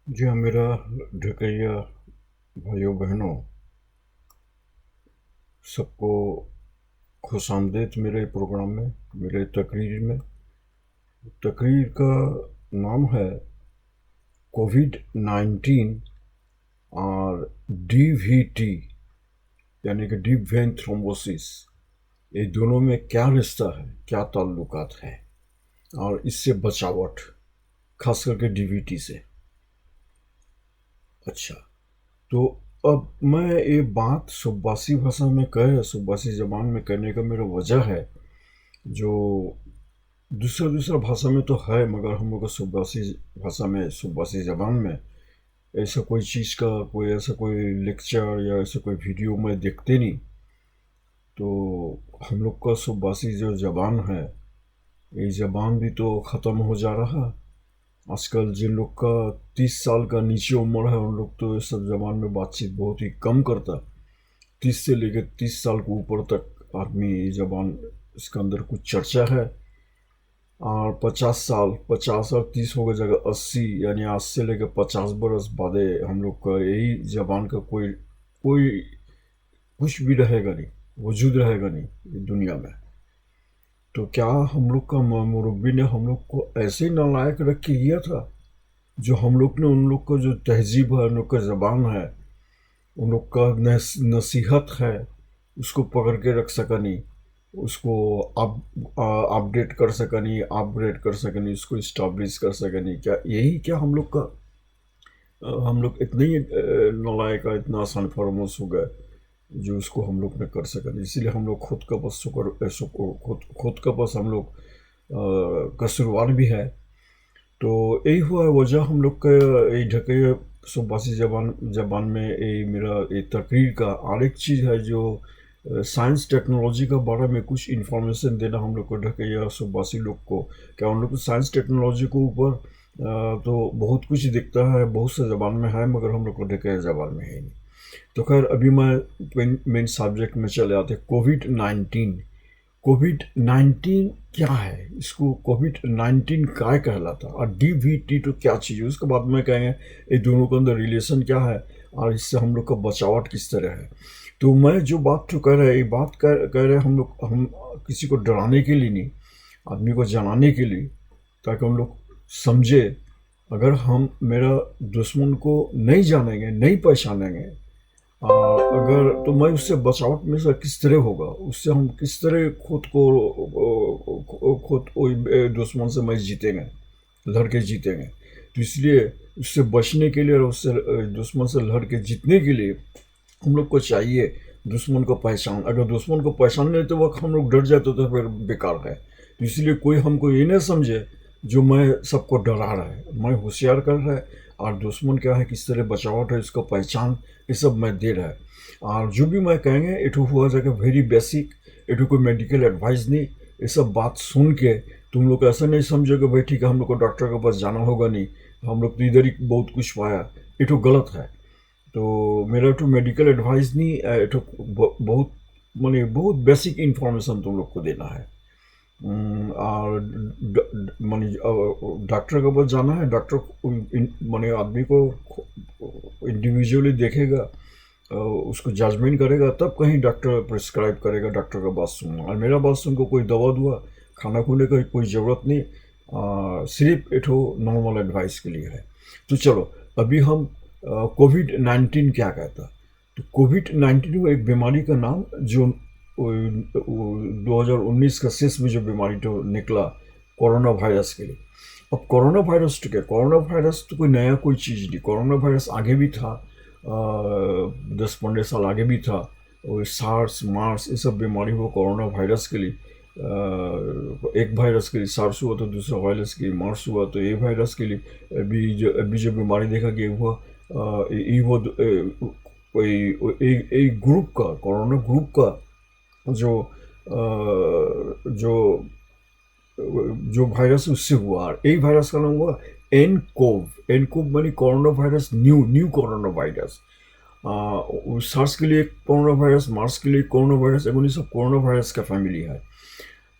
जी हाँ, मेरा ढकैया भाइयों बहनों सबको खुशामदीद मेरे प्रोग्राम में, मेरे तकरीर में। तकरीर का नाम है कोविड-19 और डीवीटी यानी कि डीप वेन थ्रोम्बोसिस। ये दोनों में क्या रिश्ता है, क्या ताल्लुकात है और इससे बचावट, खास करके डीवीटी से। अच्छा, तो अब मैं ये बात सुब्बासी भाषा में सुब्बासी ज़बान में करने का मेरा वजह है, जो दूसरा दूसरा भाषा में तो है मगर हम लोग को सुब्बासी भाषा में, सुब्बासी ज़बान में ऐसा कोई चीज़ का कोई ऐसा कोई लेक्चर या ऐसा कोई वीडियो मैं देखते नहीं। तो हम लोग का सुब्बासी जो ज़बान है, ये ज़बान भी तो ख़त्म हो जा रहा। आजकल जिन लोग का 30 साल का नीचे उम्र है उन लोग तो इस सब ज़बान में बातचीत बहुत ही कम करता। 30 से लेकर 30 साल के ऊपर तक आदमी ये ज़बान, इसके अंदर कुछ चर्चा है। और 50 साल, 50 और 30 हो गए जगह 80, यानी आज से लेकर 50 बरस बाद हम लोग का यही जबान का कोई कोई कुछ भी रहेगा नहीं, वजूद रहेगा नहीं ये दुनिया में। तो क्या हम लोग का मुरब्बी ने हम लोग को ऐसे नालायक रख के किया था, जो हम लोग ने उन लोग का जो तहजीब है, उन लोग का ज़बान है, उन लोग का नसीहत है, उसको पकड़ के रख सका नहीं, उसको अप अपडेट कर सका नहीं, अपग्रेड कर सका नहीं, उसको इस्टाब्लिश कर सका नहीं। क्या यही क्या हम लोग का हम लोग इतने ही नालायक है, इतना आसान फरामोश हो गए जो उसको हम लोग ने कर सका नहीं। इसीलिए हम लोग खुद का बस खुद खुद का बस हम लोग कसूरवार भी है। तो यही हुआ वजह हम लोग का ये ढके सुबासी जबान जबान में ये मेरा ये तकरीर का। और एक चीज़ है जो साइंस टेक्नोलॉजी का बारे में कुछ इन्फॉर्मेशन देना हम लोग को ढके या सुबासी लोग को। क्या उन लोग को साइंस टेक्नोलॉजी के ऊपर तो बहुत कुछ दिखता है, बहुत से ज़बान में है, मगर हम लोग को ढके ज़बान में है नहीं। तो खैर अभी मैं मेन सब्जेक्ट में चले आते। कोविड-19। कोविड-19 क्या है, इसको कोविड-19 काय कहलाता और डीवीटी तो क्या चीज़ है, उसके बाद में कहेंगे ये दोनों के अंदर रिलेशन क्या है और इससे हम लोग का बचावट किस तरह है। तो मैं जो बात तो कह रहा है, ये बात कह रहे हम लोग, हम किसी को डराने के लिए नहीं, आदमी को जनाने के लिए, ताकि हम लोग समझे। अगर हम मेरा दुश्मन को नहीं जानेंगे, नहीं पहचानेंगे, अगर तो मैं उससे बचाव में से किस तरह होगा, उससे हम किस तरह खुद दुश्मन से मैं जीतेंगे, लड़के जीतेंगे। तो इसलिए उससे बचने के लिए और उससे दुश्मन से लड़ के जीतने के लिए हम लोग को चाहिए दुश्मन को पहचान। अगर दुश्मन को पहचान लेते वक्त हम लोग डर जाते तो फिर बेकार है। तो इसलिए कोई हमको ये नहीं समझे जो मैं सबको डरा रहा है, मैं होशियार कर रहा है। और दुश्मन क्या है, किस तरह बचावट है, इसका पहचान, ये सब मैं दे रहा है। और जो भी मैं कहेंगे इटू हुआ जाएगा वेरी बेसिक, इटू कोई मेडिकल एडवाइस नहीं। ये सब बात सुन के तुम लोग ऐसा नहीं समझोगे भाई ठीक है हम लोग को डॉक्टर के पास जाना होगा नहीं, हम लोग तो इधर ही बहुत कुछ पाया, ये तो गलत है। तो मेरा तो मेडिकल एडवाइस नहीं, तो बहुत माने बहुत बेसिक इन्फॉर्मेशन तुम लोग को देना है। और माने डॉक्टर के पास जाना है, डॉक्टर माने आदमी को इंडिविजुअली देखेगा, उसको जजमेंट करेगा, तब कहीं डॉक्टर प्रिस्क्राइब करेगा, डॉक्टर का बात सुनना। और मेरा बात सुन को कोई दवा दुआ खाना खुने का कोई ज़रूरत नहीं, सिर्फ एक नॉर्मल एडवाइस के लिए है। तो चलो अभी हम कोविड-19 क्या कहता। तो कोविड-19 वो एक बीमारी का नाम जो 2019 का शेष में जो बीमारी तो निकला कोरोना वायरस के लिए। अब कोरोना वायरस तो क्या, कोरोना वायरस तो कोई नया कोई चीज़ नहीं, कोरोना वायरस आगे भी था, 10-15 साल आगे भी था। और सार्स मार्स ये सब बीमारी हुआ कोरोना वायरस के लिए। एक वायरस के लिए सार्स हुआ तो दूसरा वायरस के लिए मार्स हुआ, तो ये वायरस के लिए अभी जो बीमारी देखा गया हुआ ये वो कोई एक ग्रुप का, कोरोना ग्रुप का जो जो जो वायरस उससे हुआ। और एक वायरस का नाम हुआ एन कोव। एन कोव मानी corona virus, new new corona virus. SARS के लिए कोरोना वायरस, मार्स के लिए कोरोना वायरस, एवं सब कोरोना वायरस का फैमिली है।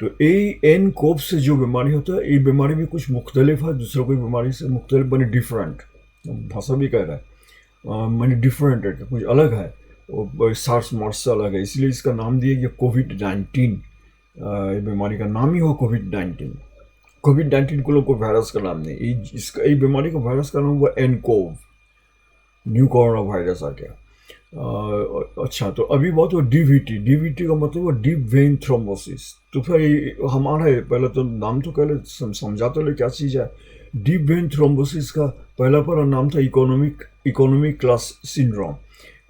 तो ए एन कोव से जो बीमारी होता है, ये बीमारी भी कुछ मुख्तलिफ है दूसरों की बीमारी से, मुख्तलिफ बने डिफरेंट। भाषा भी कह रहा है मैंने डिफरेंट है, कुछ अलग है, सार्स मार्स से अलग है, इसलिए इसका नाम दिया गया कोविड-19। बीमारी का नाम ही हो कोविड-19। कोविड-19 को लोग को वायरस का नाम नहीं, इसका बीमारी का वायरस का नाम हुआ एनकोव, न्यू कोरोना वायरस आ गया। अच्छा, तो अभी बात हो डीवीटी। डीवीटी का मतलब है डीप वेन थ्रोम्बोसिस। तो फिर हमारा पहले तो नाम तो पहले समझा तो ले क्या चीज़ है। डीप वेन थ्रोम्बोसिस का पहला नाम था economic class syndrome.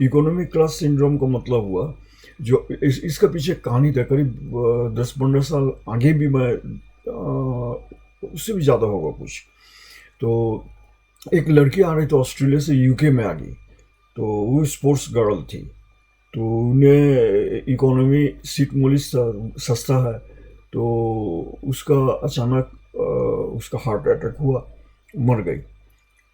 Economic class syndrome का मतलब हुआ जो इसका पीछे कहानी था, करीब 10-15 साल आगे भी मैं उससे भी ज़्यादा होगा कुछ। तो एक लड़की आ रही थी ऑस्ट्रेलिया से, यूके में आ गई, तो वो स्पोर्ट्स गर्ल थी। तो उन्हें इकोनॉमी सीट मिली, सस्ता है, तो उसका अचानक उसका हार्ट अटैक हुआ, मर गई।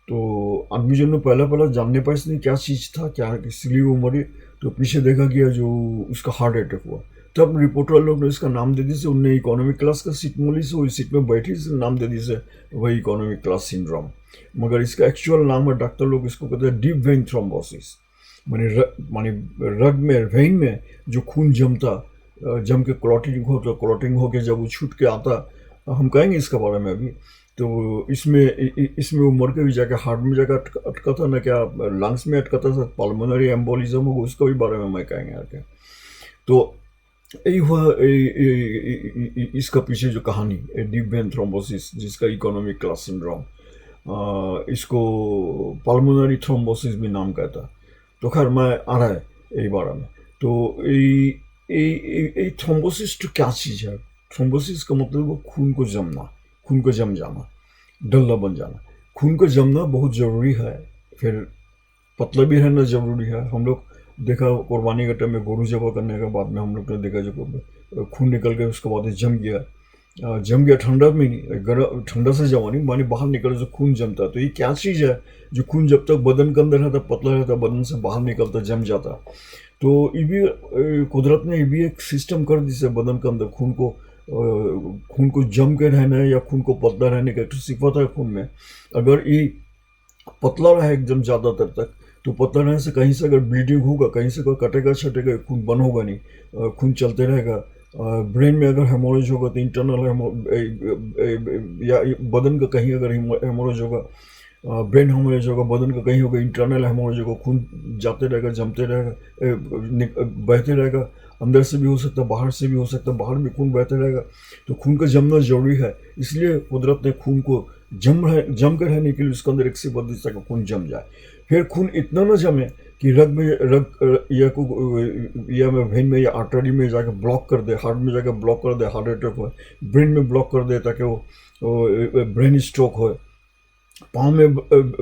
तो आदमी जो ने पहला पहला जानने पाया इसने क्या चीज़ था, क्या इसलिए वो मरी, तो पीछे देखा गया जो उसका हार्ट अटैक हुआ। तब रिपोर्टर लोग ने इसका नाम दे दी से, उनने इकोनॉमिक क्लास का सीट मिली से, वही सीट में बैठी से नाम दे दी से वही इकोनॉमिक क्लास सिंड्रोम। मगर इसका एक्चुअल नाम है, डॉक्टर लोग इसको कहते हैं डीप वेन थ्रोम्बोसिस। माने रग में, वेन में जो खून जमता, जम के क्लॉटिंग हो, तो क्लॉटिंग होके जब वो छूट के आता, हम कहेंगे इसके बारे में अभी। तो इसमें वो मर के भी जाके हार्ट में जाकर अटका था ना, क्या लंग्स में अटका था, पल्मोनरी एम्बोलिज्म होगा, उसका भी बारे में मैं कहेंगे आके। तो यही हुआ इसका पीछे जो कहानी डीप वेन थ्रोम्बोसिस, जिसका इकोनॉमिक क्लास सिंड्रोम, इसको पल्मोनरी थ्रोम्बोसिस भी नाम कहता। तो खैर मैं आ रहा है यही बारे में। तो ये थ्रोम्बोसिस तो क्या चीज़ है। थ्रोम्बोसिस का मतलब वो खून को जमना, खून को जम जाना, डल्ला बन जाना। खून को जमना बहुत ज़रूरी है, फिर पतला भी रहना ज़रूरी है। हम लोग देखा कुर्बानी के टाइम में गोरू जबा करने के बाद में हम लोग ने देखा जो खून निकल के उसके बाद जम गया ठंडा में नहीं, गर्म ठंडा से जमा नहीं, मानी बाहर निकल जो खून जमता। तो ये क्या चीज़ है जो खून जब तक बदन के अंदर रहता, पतला रहता, बदन से बाहर निकलता, जम जाता। तो ये भी कुदरत ने ये भी एक सिस्टम कर दी से बदन के अंदर खून को जम के रहना है या खून को पतला रहने का एक सिफत है खून में। अगर ये पतला रहा एकदम ज़्यादातर तक, तो पतला रहने से कहीं से अगर ब्लीडिंग होगा, कहीं से कोई कटेगा छटेगा, खून बंद होगा नहीं, खून चलते रहेगा। ब्रेन में अगर हेमोरेज होगा तो इंटरनल या बदन का कहीं अगर हेमोरेज होगा, ब्रेन हेमोरेज होगा, बदन का कहीं होगा, इंटरनल हेमोरेज होगा, खून जाते रहेगा, जमते रहेगा, बहते रहेगा। अंदर से भी हो सकता है, बाहर से भी हो सकता है, बाहर भी खून बहते रहेगा। तो खून का जमना जरूरी है, इसलिए कुदरत ने खून को जम कर रहने के लिए उसके अंदर एक से बत्तीस तक खून जम जाए। फिर खून इतना ना जमे कि या वेन में या आर्टरी में जाकर ब्लॉक कर दे, हार्ट में जाकर ब्लॉक कर दे, हार्ट अटैक हो, ब्रेन में ब्लॉक कर दे ताकि वो ब्रेन स्ट्रोक हो, पाँव में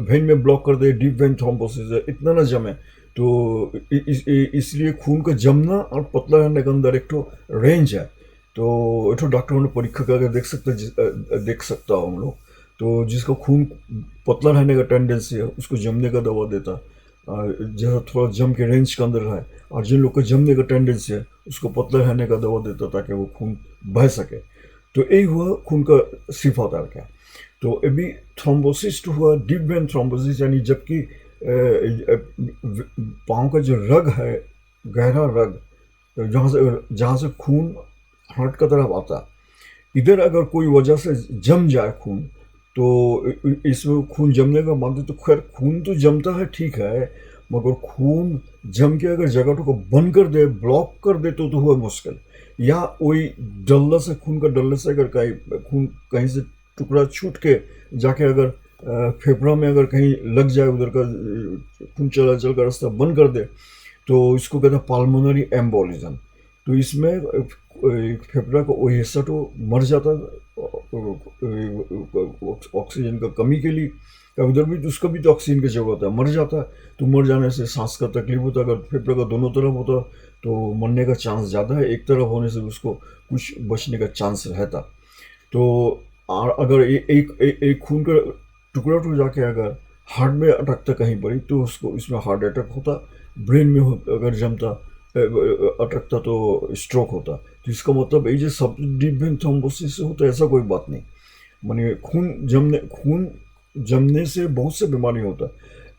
वेन में ब्लॉक कर दे, डीप वेन थ्रोम्बोसिस है, इतना ना जमे। तो इसलिए खून का जमना और पतला रहने के अंदर एक तो रेंज है। तो एक तो डॉक्टरों ने परीक्षा करके देख सकता हो हम लोग। तो जिसका खून पतला रहने का टेंडेंसी है उसको जमने का दवा देता, जैसा थोड़ा जम के रेंज के अंदर है। और जिन लोग को जमने का टेंडेंसी है उसको पतला रहने का दवा देता ताकि वो खून बह सके। तो यही हुआ खून का सिफात आ गया। तो अभी थ्रोम्बोसिस हुआ डीप वेन थ्रोम्बोसिस, यानी जबकि पाँव का जो रग है, गहरा रग, जहाँ से खून हार्ट की तरफ आता, इधर अगर कोई वजह से जम जाए खून, तो इसमें खून जमने का मतलब, तो खैर खून तो जमता है ठीक है, मगर खून जम के अगर जगह को बंद कर दे, ब्लॉक कर दे, तो हुआ मुश्किल। या वही डल्ला से, खून का डल्ले से अगर खून कहीं से टुकड़ा छूट के जाके अगर फेफड़ा में अगर कहीं लग जाए, उधर का खून चलाचल का रास्ता बंद कर दे, तो इसको कहते हैं पाल्मोनरी एम्बोलिज्म। तो इसमें फेफड़ा का वही हिस्सा तो मर जाता ऑक्सीजन का कमी के लिए, उधर भी तो उसका भी तो ऑक्सीजन की जरूरत है, मर जाता। तो मर जाने से सांस का तकलीफ होता, अगर फेफड़ा का दोनों तरफ होता तो मरने का चांस ज़्यादा है, एक तरफ होने से उसको कुछ बचने का चांस रहता। तो अगर एक खून का टुकड़ा टूट जाके अगर हार्ट में अटकता कहीं पर ही, तो उसको इसमें हार्ट अटैक होता। ब्रेन में अगर जमता अटकता तो स्ट्रोक होता। तो इसका मतलब ये जो सब डीप वेन थ्रोम्बोसिस से होता है, ऐसा कोई बात नहीं। माने खून जमने से बहुत से बीमारी होता है।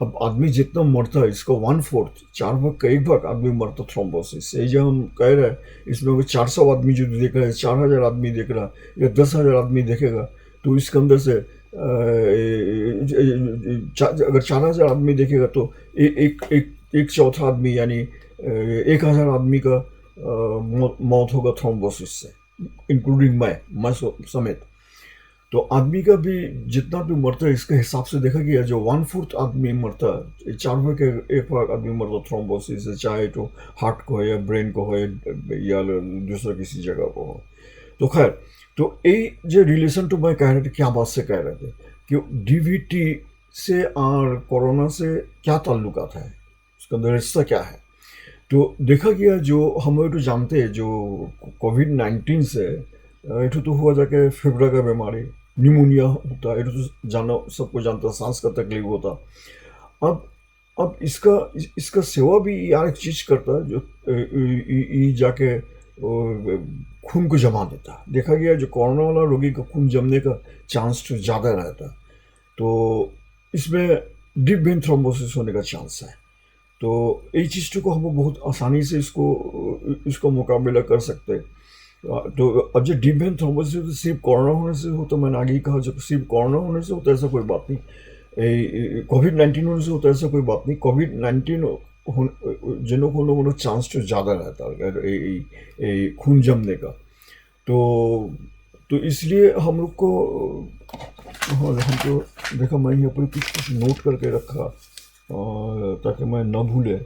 अब आदमी जितना मरता है, इसका 1/4, 4 भाग का 1 भाग आदमी मरता थ्रोम्बोसिस से। जो हम कह रहे हैं, इसमें वो 400 आदमी जो देख रहा है, 4000 आदमी देख रहा है या 10,000 आदमी देखेगा, तो इसके अंदर से अगर 4000 आदमी देखेगा तो एक चौथा आदमी यानी 1000 आदमी का मौत होगा थ्रोम्बोसिस से, इंक्लूडिंग मैं समेत। तो आदमी का भी जितना भी मरता है, इसके हिसाब से देखा गया जो 1/4 आदमी मरता है, 4 भाग के 1 भाग आदमी मरता थ्रोम्बोसिस से, चाहे तो हार्ट को हो या ब्रेन को हो या दूसरा किसी जगह को हो। तो खैर, तो ये जो रिलेशन तो मैं कह रहे थे, क्या बात से कह रहे थे कि डीवीटी से और कोरोना से क्या ताल्लुकात है, उसका अंदर रिश्ता क्या है। तो देखा गया जो हम तो जानते हैं, जो कोविड-19 से ये तो हुआ जाके फेफड़ा का बीमारी, न्यूमोनिया होता है, ये तो जाना सबको जानता, सांस का तकलीफ होता। अब इसका सेवा भी यार एक चीज़ करता है जो जाके खून को जमा देता है। देखा गया जो कोरोना वाला रोगी का खून जमने का चांस तो ज़्यादा रहता है, तो इसमें डीप वेन थ्रोम्बोसिस होने का चांस है। तो ये चीज़ को हम बहुत आसानी से इसको मुकाबला कर सकते हैं। तो अब जो डीप वेन थ्रोम्बोसिस तो सिर्फ कोरोना होने से हो, तो मैंने आगे ही कहा, जो सिर्फ कोरोना होने से होता है ऐसा कोई बात नहीं, कोविड-19 होने से होता है ऐसा कोई बात नहीं। कोविड-19 जिनको होने चांस तो ज़्यादा रहता है खून जमने का। तो इसलिए हम लोग को, हमको देखा, मैं यहाँ पर कुछ नोट करके रखा ताकि मैं न भूले,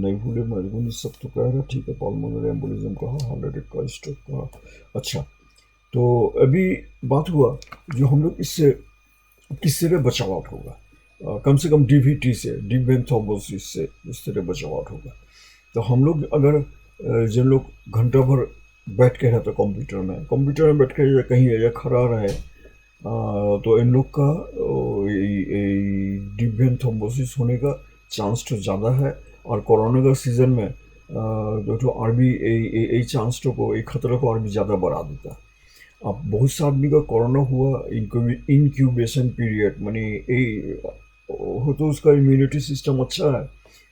मैं सब तो कह रहा, ठीक है, पल्मोनरी एम्बोलिज्म कहा, हार्ट अटैक का, स्ट्रोक का। अच्छा, तो अभी बात हुआ जो हम लोग इससे किस तरह बचाव होगा, कम से कम डीवीटी से, डीप वेन थ्रोम्बोसिस से इस तरह बचाव होगा। तो हम लोग अगर जिन लोग घंटा भर बैठ के रहते कंप्यूटर में बैठ के कहीं या खड़ा रहे, तो इन लोग का डीप वेन थ्रोम्बोसिस होने का चांस तो ज़्यादा है। और कोरोना का सीज़न में तो और भी ये चांस को, एक खतरा को और भी ज़्यादा बढ़ा देता है। अब बहुत से आदमी का कोरोना हुआ, इंक्यूबेशन पीरियड मानी हो, तो उसका इम्यूनिटी सिस्टम अच्छा है,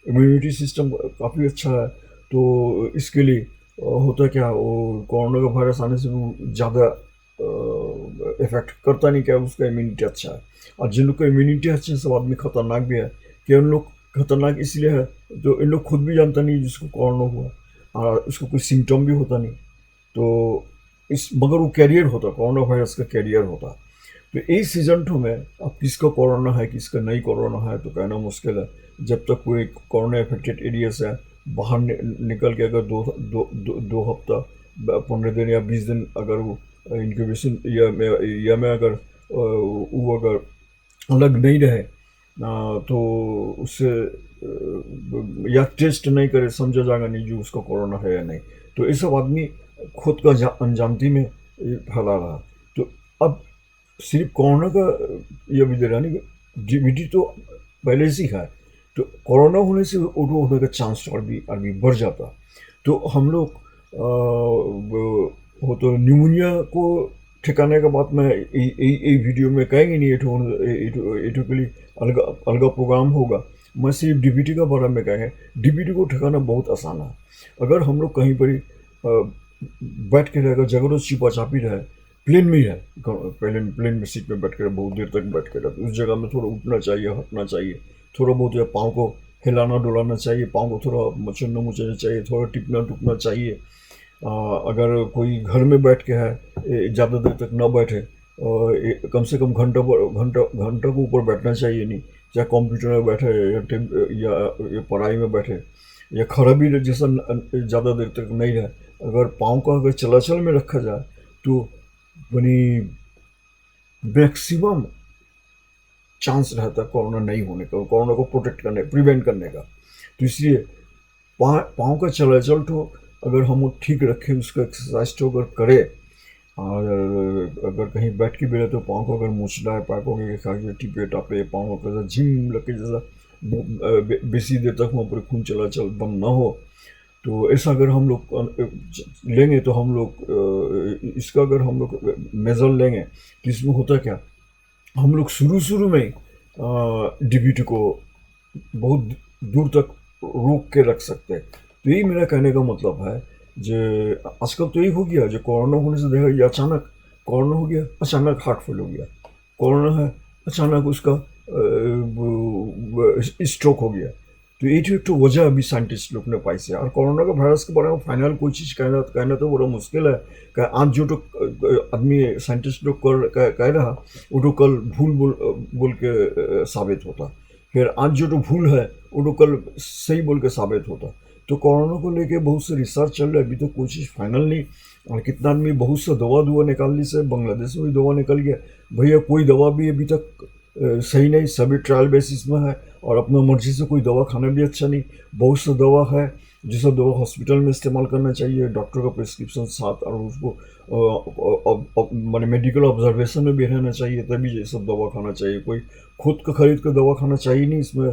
इम्यूनिटी सिस्टम काफ़ी अच्छा है। तो इसके लिए होता क्या, वो कोरोना का वायरस आने से वो ज़्यादा इफेक्ट करता नहीं, क्या उसका इम्यूनिटी अच्छा है। और जिन लोग का इम्यूनिटी अच्छा है, सब आदमी खतरनाक भी है। कि उन लोग खतरनाक इसलिए है तो इन लोग खुद भी जानता नहीं जिसको कोरोना हुआ, और उसको कोई सिम्टम भी होता नहीं, तो मगर वो कैरियर होता, कोरोना वायरस का कैरियर होता। तो यही सीजन टू में अब किसका कोरोना है, किसका नहीं कोरोना है, तो कहना मुश्किल है। जब तक कोई कोरोना इफेक्टेड एरिया से बाहर निकल के अगर दो हफ्ता, 15 दिन या 20 दिन अगर वो इंक्यूबेशन या में अगर वो अगर अलग नहीं रहे, तो उससे या टेस्ट नहीं करे, समझा जाएगा नहीं जो उसका कोरोना है या नहीं। तो ये सब आदमी खुद का अनजानती में फैला रहा। तो अब सिर्फ कोरोना का यह भी दे रहा नहीं, डीवीटी तो पहले से ही है, तो कोरोना होने से वो होने का चांस और भी बढ़ जाता। तो हम लोग हो तो न्यूमोनिया को ठिकाने का बात मैं यही वीडियो में कहेंगे नहीं, एटो के लिए अलग प्रोग्राम होगा। मैं सिर्फ डीवीटी का बारे में कहेंगे। डीवीटी को ठिकाना बहुत आसान है। अगर हम लोग कहीं पर बैठ के रहेगा, जगह छिपा चापी रहे, प्लेन में ही है, प्लेन में सीट में बैठ कर बहुत देर तक बैठ कर, उस जगह में थोड़ा उठना चाहिए, हटना चाहिए, थोड़ा बहुत या पाँव को हिलाना डुलाना चाहिए, पाँव को थोड़ा मचलना मुचलना चाहिए, थोड़ा टिपना टुपना चाहिए। अगर कोई घर में बैठ के है, ज़्यादा देर तक ना बैठे, कम से कम घंटा को ऊपर बैठना चाहिए नहीं, चाहे कंप्यूटर में बैठे या पढ़ाई में बैठे, या खड़ा भी जैसा ज़्यादा देर तक नहीं रहे। अगर पाँव को अगर चलाचल में रखा जाए तो बनी मैक्सिमम चांस रहता है कोरोना नहीं होने का, कोरोना को प्रोटेक्ट करने, प्रिवेंट करने का। तो इसलिए पाँव का चलाचल तो अगर हम ठीक रखें, उसका एक्सरसाइज तो अगर करें, और अगर कहीं बैठ के भी रहे तो पाँव को अगर मूछना है, पैर को टिपे टापे, पाँव को झिम लगे जैसा बेसी देर तक वहाँ पर खून चलाचल बंद ना हो, तो ऐसा अगर हम लोग लेंगे, तो हम लोग इसका अगर हम लोग मेजर लेंगे, तो इसमें होता क्या, हम लोग शुरू में डीबीटी को बहुत दूर तक रोक के रख सकते हैं। तो यही मेरा कहने का मतलब है। जो आजकल तो यही हो गया, जो कोरोना होने से देखा, ये अचानक कोरोना हो गया, अचानक हार्ट फेल हो गया, कोरोना है, अचानक उसका स्ट्रोक हो गया। तो ये जो एक तो वजह अभी साइंटिस्ट लोग ने पाई से। और कोरोना का वायरस के बारे में फाइनल कोई चीज़ कहना तो बड़ा मुश्किल है। आज जो तो आदमी साइंटिस्ट लोग कह रहा, वो तो कल भूल बोल बोल के साबित होता। फिर आज जो तो भूल है, वो तो कल सही बोल के साबित होता। तो कोरोना को लेके बहुत से रिसर्च चल रहा है, अभी तो कोई चीज़ फाइनल नहीं। और कितना आदमी बहुत सा दवा निकालने से, बांग्लादेश में भी दवा निकल गया भैया, कोई दवा भी अभी तक सही नहीं, सभी ट्रायल बेसिस में है। और अपना मर्जी से कोई दवा खाना भी अच्छा नहीं। बहुत सा दवा है जो सब दवा हॉस्पिटल में इस्तेमाल करना चाहिए, डॉक्टर का प्रिस्क्रिप्शन साथ, और उसको मैंने मेडिकल ऑब्जर्वेशन में भी रहना चाहिए, तभी ये सब दवा खाना चाहिए। कोई खुद का खरीद कर दवा खाना चाहिए नहीं, इसमें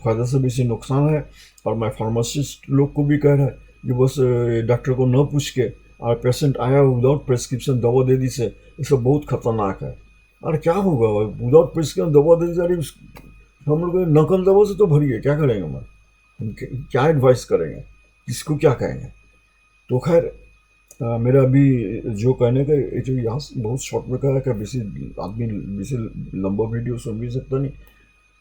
फ़ायदा से बेसी नुकसान है। और मैं फार्मासिस्ट लोग को भी कह रहा है कि बस डॉक्टर को न पूछ के और पेशेंट आया विदाउट प्रिस्क्रिप्शन दवा दे दी से, ये सब बहुत खतरनाक है। और क्या होगा विदाउट प्रिस्क्रिप्शन दवा दे दी जा रही, हम लोग नकल दवा से तो भरी है, क्या करेंगे हम क्या एडवाइस करेंगे, किसको क्या कहेंगे। तो खैर मेरा अभी जो कहने का ये जो यहाँ से बहुत शॉर्ट में कहा है कि बेसी आदमी बेसी लंबा वीडियो सुन भी सकता नहीं।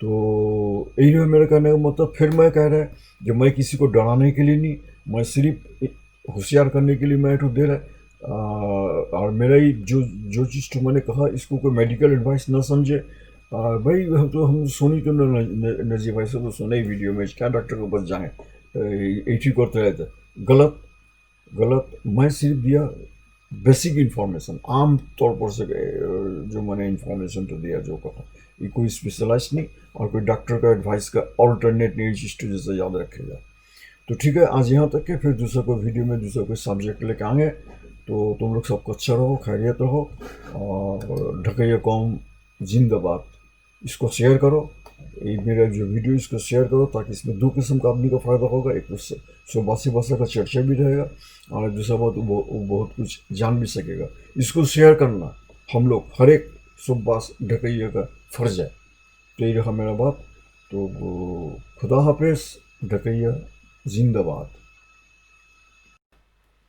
तो यही है मेरा कहने का मतलब। फिर मैं कह रहा है कि मैं किसी को डराने के लिए नहीं, मैं सिर्फ होशियार करने के लिए मैं तो दे रहा है। और मेरा ही जो जो चीज़ तो मैंने कहा, इसको कोई मेडिकल एडवाइस ना समझे। भाई हम सुनी तो नजीर भाई से तो सुने ही वीडियो में, क्या डॉक्टर के पास जाएँ, एक ही करते रहते, गलत गलत। मैं सिर्फ दिया बेसिक इन्फॉर्मेशन, आम तौर पर से जो मैंने इन्फॉर्मेशन तो दिया, जो कहा, ये कोई स्पेशलाइज नहीं और कोई डॉक्टर का एडवाइस का ऑल्टरनेट नहीं, चीज़ तो जैसे याद रखेगा। तो ठीक है, आज यहाँ तक के, फिर दूसरा कोई वीडियो में दूसरा कोई सब्जेक्ट लेके आएंगे। तो तुम लोग सबको अच्छा रहो, खैरियत रहो, और ढकैया कौम जिंदाबाद। इसको शेयर करो, ये मेरा जो वीडियो इसको शेयर करो, ताकि इसमें दो किस्म का आदमी का फ़ायदा होगा। एक तो सुबासी भाषा का चर्चा भी रहेगा, और दूसरा बात वो बहुत कुछ जान भी सकेगा। इसको शेयर करना हम लोग हर एक सुबास ढकैया का फ़र्ज है। तो ये रहा मेरा बात। तो खुदा हाफिज़, ढकैया जिंदाबाद।